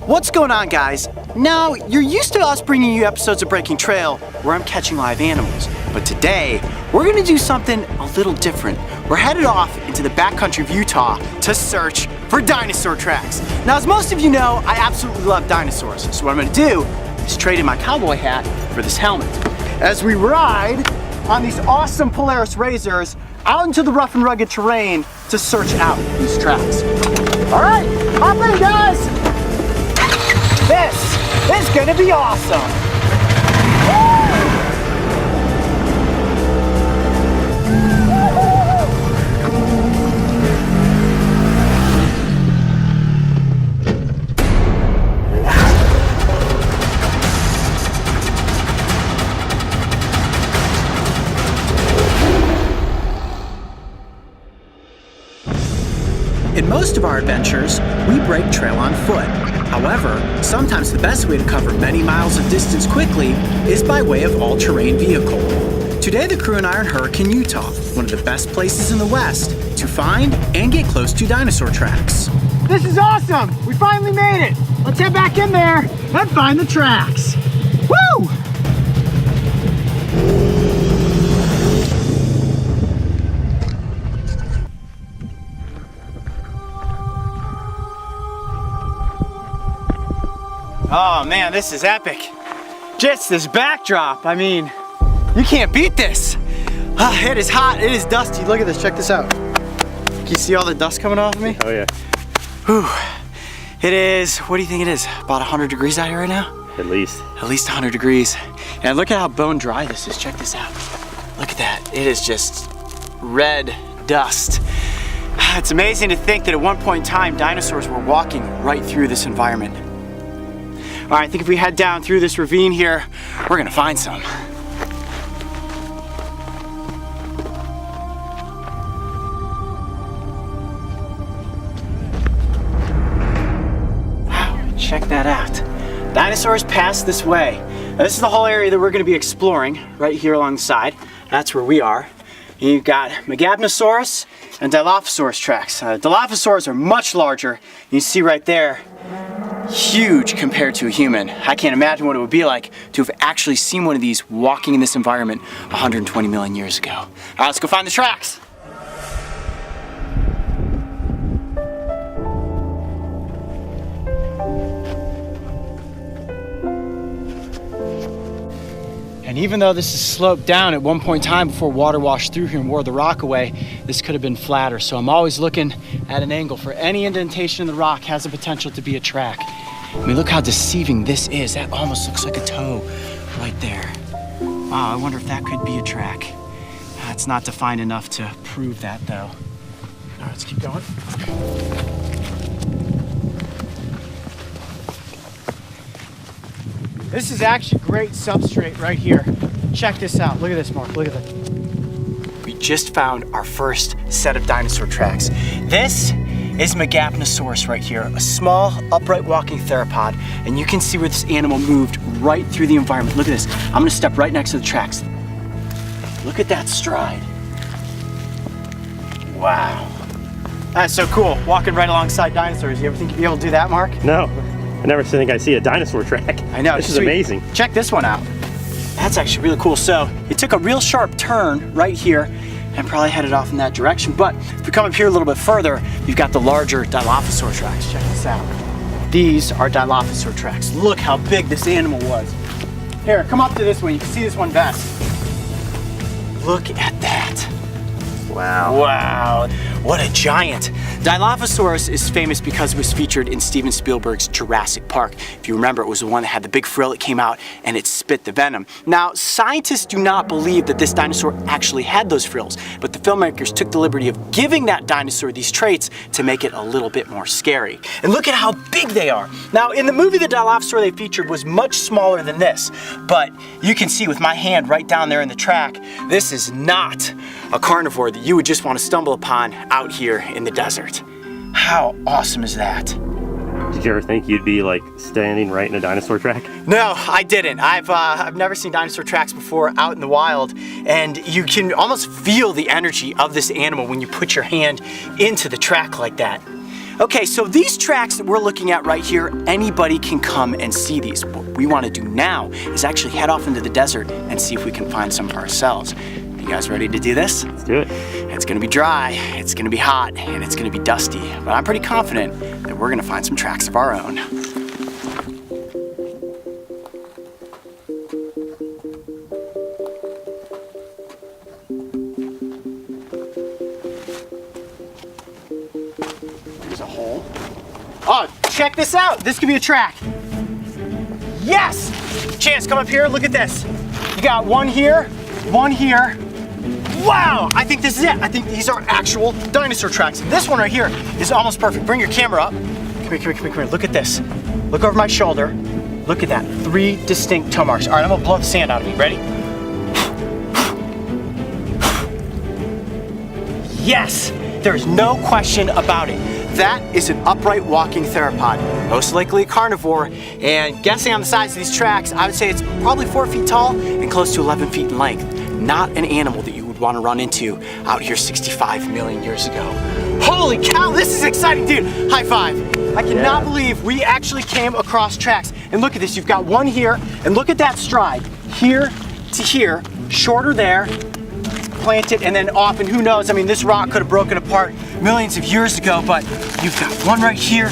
What's going on, guys? Now, you're used to us bringing you episodes of Breaking Trail where I'm catching live animals, but today we're gonna do something a little different. We're headed off into the backcountry of Utah to search for dinosaur tracks. Now, as most of you know, I absolutely love dinosaurs, so what I'm gonna do is trade in my cowboy hat for this helmet as we ride on these awesome Polaris Razors out into the rough and rugged terrain to search out these tracks. All right, hop in, guys. This is gonna be awesome. In most of our adventures, we break trail on foot. However, sometimes the best way to cover many miles of distance quickly is by way of all-terrain vehicle. Today, the crew and I are in Hurricane, Utah, one of the best places in the West to find and get close to dinosaur tracks. This is awesome! We finally made it! Let's head back in there and find the tracks. Woo! Oh man, this is epic. Just this backdrop, I mean, you can't beat this. It is hot, it is dusty. Look at this, check this out. Can you see all the dust coming off of me? Oh yeah. Whew. It is, what do you think it is? About 100 degrees out here right now? At least. At least 100 degrees. And look at how bone dry this is, check this out. Look at that, it is just red dust. It's amazing to think that at one point in time, dinosaurs were walking right through this environment. All right, I think if we head down through this ravine here, we're gonna find some. Wow, check that out. Dinosaurs pass this way. Now, this is the whole area that we're gonna be exploring right here alongside. That's where we are. And you've got Megapnosaurus and Dilophosaurus tracks. Dilophosaurs are much larger. You see right there, huge compared to a human. I can't imagine what it would be like to have actually seen one of these walking in this environment 120 million years ago. All right, let's go find the tracks. And even though this is sloped down, at one point in time before water washed through here and wore the rock away, this could have been flatter. So I'm always looking at an angle for any indentation in the rock has the potential to be a track. I mean, look how deceiving this is. That almost looks like a toe right there. Wow, I wonder if that could be a track. It's not defined enough to prove that though. All right, let's keep going. This is actually great substrate right here. Check this out. Look at this, Mark. Look at that. We just found our first set of dinosaur tracks. This is Megapnosaurus right here, a small, upright walking theropod, and you can see where this animal moved right through the environment. Look at this. I'm gonna step right next to the tracks. Look at that stride. Wow. That's so cool, walking right alongside dinosaurs. You ever think you'd be able to do that, Mark? No. I never think I see a dinosaur track. I know. This is amazing. Check this one out. That's actually really cool. So it took a real sharp turn right here and probably headed off in that direction. But if we come up here a little bit further, you've got the larger Dilophosaur tracks. Check this out. These are Dilophosaur tracks. Look how big this animal was. Here, come up to this one. You can see this one best. Look at that. Wow. Wow, what a giant. Dilophosaurus is famous because it was featured in Steven Spielberg's Jurassic Park. If you remember, it was the one that had the big frill that came out and it spit the venom. Now, scientists do not believe that this dinosaur actually had those frills, but the filmmakers took the liberty of giving that dinosaur these traits to make it a little bit more scary. And look at how big they are. Now, in the movie, the Dilophosaur they featured was much smaller than this, but you can see with my hand right down there in the track, this is not a carnivore that you would just want to stumble upon out here in the desert. How awesome is that? Did you ever think you'd be like standing right in a dinosaur track? No, I didn't. I've never seen dinosaur tracks before out in the wild, and you can almost feel the energy of this animal when you put your hand into the track like that. Okay, so these tracks that we're looking at right here, anybody can come and see these. What we want to do now is actually head off into the desert and see if we can find some for ourselves. You guys ready to do this? Let's do it. It's gonna be dry, it's gonna be hot, and it's gonna be dusty, but I'm pretty confident that we're gonna find some tracks of our own. There's a hole. Oh, check this out. This could be a track. Yes! Chance, come up here, look at this. You got one here, one here. Wow, I think this is it. I think these are actual dinosaur tracks. This one right here is almost perfect. Bring your camera up. Come here. Look at this. Look over my shoulder. Look at that, 3 distinct toe marks. All right, I'm gonna blow the sand out of me. Ready? Yes, there's no question about it. That is an upright walking theropod, most likely a carnivore, and guessing on the size of these tracks, I would say it's probably 4 feet tall and close to 11 feet in length. Not an animal that you would want to run into out here 65 million years ago. Holy cow, this is exciting, dude. High five. I cannot believe we actually came across tracks. And look at this, you've got one here, and look at that stride. Here to here, shorter there, planted, and then off, and who knows, I mean, this rock could have broken apart millions of years ago, but you've got one right here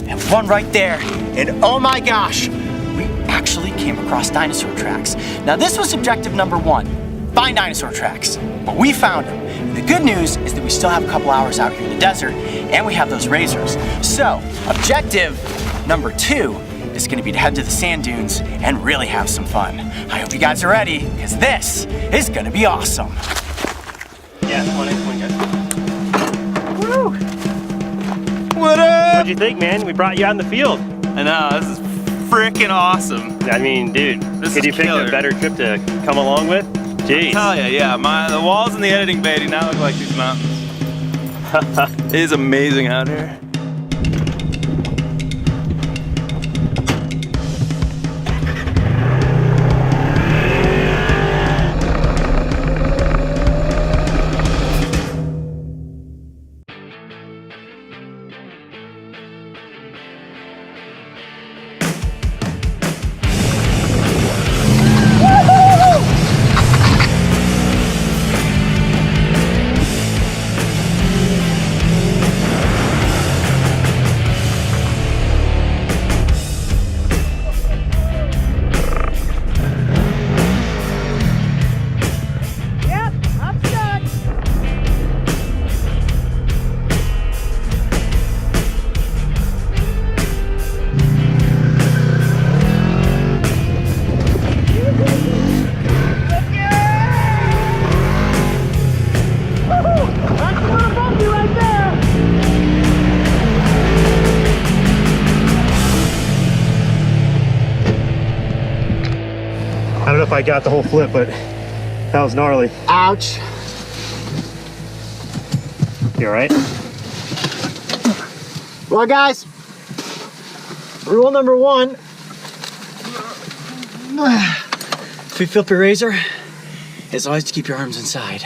and one right there, and oh my gosh, we actually came across dinosaur tracks. Now this was objective number 1, find dinosaur tracks, but we found them. And the good news is that we still have a couple hours out here in the desert, and we have those razors. So objective number 2 is going to be to head to the sand dunes and really have some fun. I hope you guys are ready, because this is going to be awesome. Yeah, come on in, guys. Woo! What up? What'd you think, man? We brought you out in the field. I know, this is freaking awesome. I mean, dude, This could is you pick killer. a better trip to come along with? Jeez. Hell yeah, the walls in the editing bay do not look like these mountains. It is amazing out here. I don't know if I got the whole flip, but that was gnarly. Ouch. You all right? Well, guys, rule number 1, if you flip your razor, is always to keep your arms inside.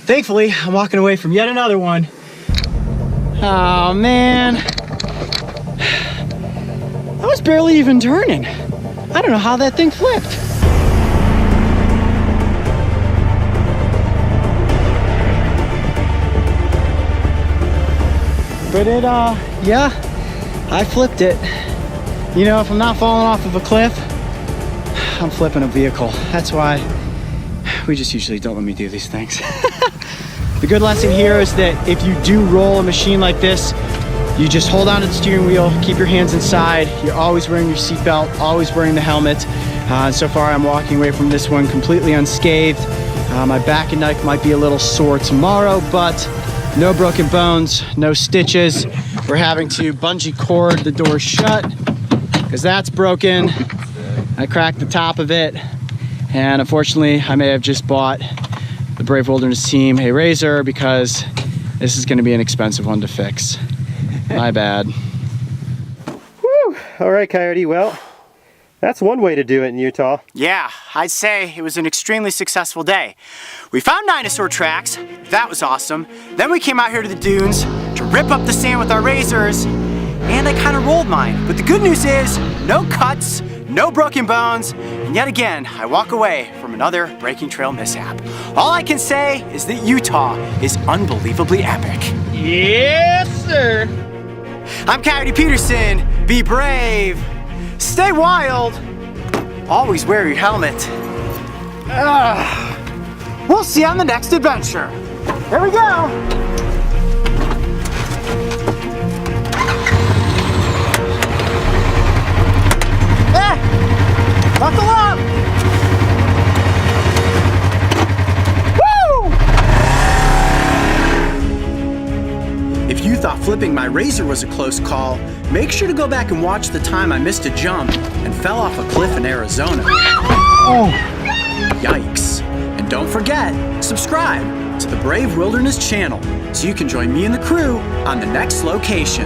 Thankfully, I'm walking away from yet another one. Oh man, I was barely even turning. I don't know how that thing flipped. But it, yeah, I flipped it. You know, if I'm not falling off of a cliff, I'm flipping a vehicle. That's why we just usually don't let me do these things. The good lesson here is that if you do roll a machine like this, you just hold onto the steering wheel, keep your hands inside. You're always wearing your seatbelt, always wearing the helmet. So far, I'm walking away from this one completely unscathed. My back and neck might be a little sore tomorrow, but no broken bones, no stitches. We're having to bungee cord the door shut because that's broken. I cracked the top of it, and unfortunately, I may have just bought the Brave Wilderness team a razor because this is going to be an expensive one to fix. My bad. Woo! All right, Coyote. Well, that's one way to do it in Utah. Yeah, I'd say it was an extremely successful day. We found dinosaur tracks, that was awesome. Then we came out here to the dunes to rip up the sand with our razors, and I kind of rolled mine. But the good news is, no cuts, no broken bones, and yet again, I walk away from another breaking trail mishap. All I can say is that Utah is unbelievably epic. Yes, sir. I'm Coyote Peterson. Be brave, stay wild, always wear your helmet. We'll see you on the next adventure. Here we go. Buckle up! Woo! If you thought flipping my razor was a close call, make sure to go back and watch the time I missed a jump and fell off a cliff in Arizona. Oh! Yikes. And don't forget, subscribe to the Brave Wilderness channel so you can join me and the crew on the next location.